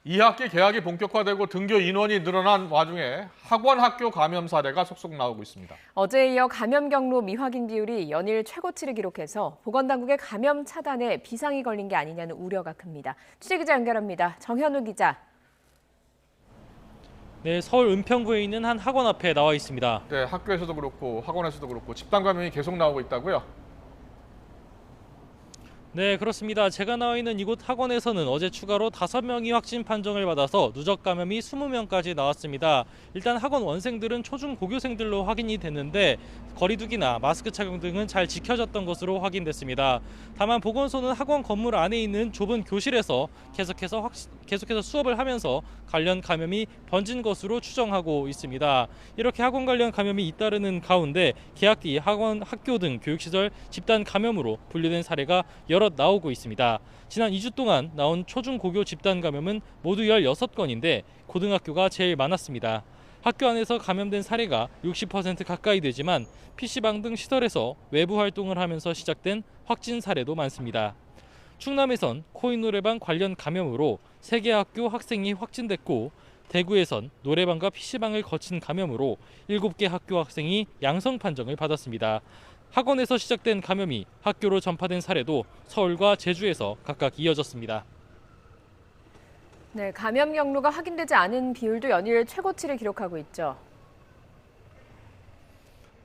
2학기 개학이 본격화되고 등교 인원이 늘어난 와중에 학원 학교 감염 사례가 속속 나오고 있습니다. 어제에 이어 감염 경로 미확인 비율이 연일 최고치를 기록해서 보건당국의 감염 차단에 비상이 걸린 게 아니냐는 우려가 큽니다. 취재기자 연결합니다. 정현우 기자. 네, 서울 은평구에 있는 한 학원 앞에 나와 있습니다. 네, 학교에서도 그렇고 학원에서도 그렇고 집단 감염이 계속 나오고 있다고요? 네, 그렇습니다. 제가 나와 있는 이곳 학원에서는 어제 추가로 5명이 확진 판정을 받아서 누적 감염이 20명까지 나왔습니다. 일단 학원 원생들은 초중 고교생들로 확인이 됐는데 거리두기나 마스크 착용 등은 잘 지켜졌던 것으로 확인됐습니다. 다만 보건소는 학원 건물 안에 있는 좁은 교실에서 계속해서 수업을 하면서 관련 감염이 번진 것으로 추정하고 있습니다. 이렇게 학원 관련 감염이 잇따르는 가운데 개학 뒤 학교 등 교육시설 집단 감염으로 분류된 사례가 여러 나오고 있습니다. 지난 2주 동안 나온 초중고교 집단 감염은 모두 16건인데 고등학교가 제일 많았습니다. 학교 안에서 감염된 사례가 60% 가까이 되지만 PC방 등 시설에서 외부 활동을 하면서 시작된 확진 사례도 많습니다. 충남에선 코인 노래방 관련 감염으로 3개 학교 학생이 확진됐고 대구에선 노래방과 PC방을 거친 감염으로 7개 학교 학생이 양성 판정을 받았습니다. 학원에서 시작된 감염이 학교로 전파된 사례도 서울과 제주에서 각각 이어졌습니다. 네, 감염 경로가 확인되지 않은 비율도 연일 최고치를 기록하고 있죠.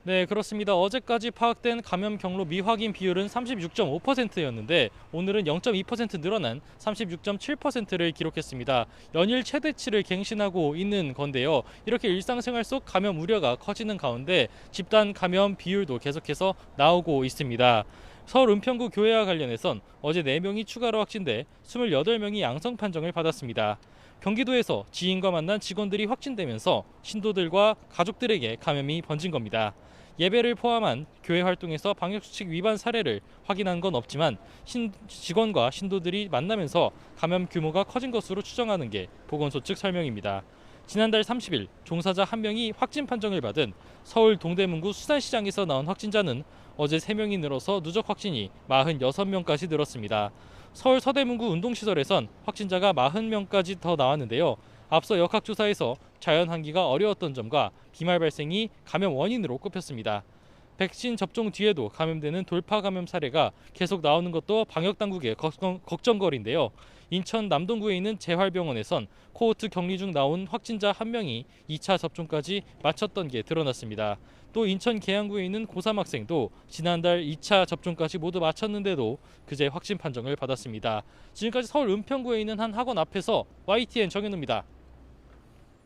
네, 그렇습니다. 어제까지 파악된 감염 경로 미확인 비율은 36.5%였는데 오늘은 0.2% 늘어난 36.7%를 기록했습니다. 연일 최대치를 갱신하고 있는 건데요. 이렇게 일상생활 속 감염 우려가 커지는 가운데 집단 감염 비율도 계속해서 나오고 있습니다. 서울 은평구 교회와 관련해선 어제 4명이 추가로 확진돼 28명이 양성 판정을 받았습니다. 경기도에서 지인과 만난 직원들이 확진되면서 신도들과 가족들에게 감염이 번진 겁니다. 예배를 포함한 교회 활동에서 방역수칙 위반 사례를 확인한 건 없지만 직원과 신도들이 만나면서 감염 규모가 커진 것으로 추정하는 게 보건소 측 설명입니다. 지난달 30일 종사자 1명이 확진 판정을 받은 서울 동대문구 수산시장에서 나온 확진자는 어제 3명이 늘어서 누적 확진이 46명까지 늘었습니다. 서울 서대문구 운동시설에선 확진자가 40명까지 더 나왔는데요. 앞서 역학조사에서 자연환기가 어려웠던 점과 비말 발생이 감염 원인으로 꼽혔습니다. 백신 접종 뒤에도 감염되는 돌파 감염 사례가 계속 나오는 것도 방역당국의 걱정거리인데요. 인천 남동구에 있는 재활병원에선 코호트 격리 중 나온 확진자 1명이 2차 접종까지 마쳤던 게 드러났습니다. 또 인천 계양구에 있는 고3 학생도 지난달 2차 접종까지 모두 마쳤는데도 그제 확진 판정을 받았습니다. 지금까지 서울 은평구에 있는 한 학원 앞에서 YTN 정현우입니다.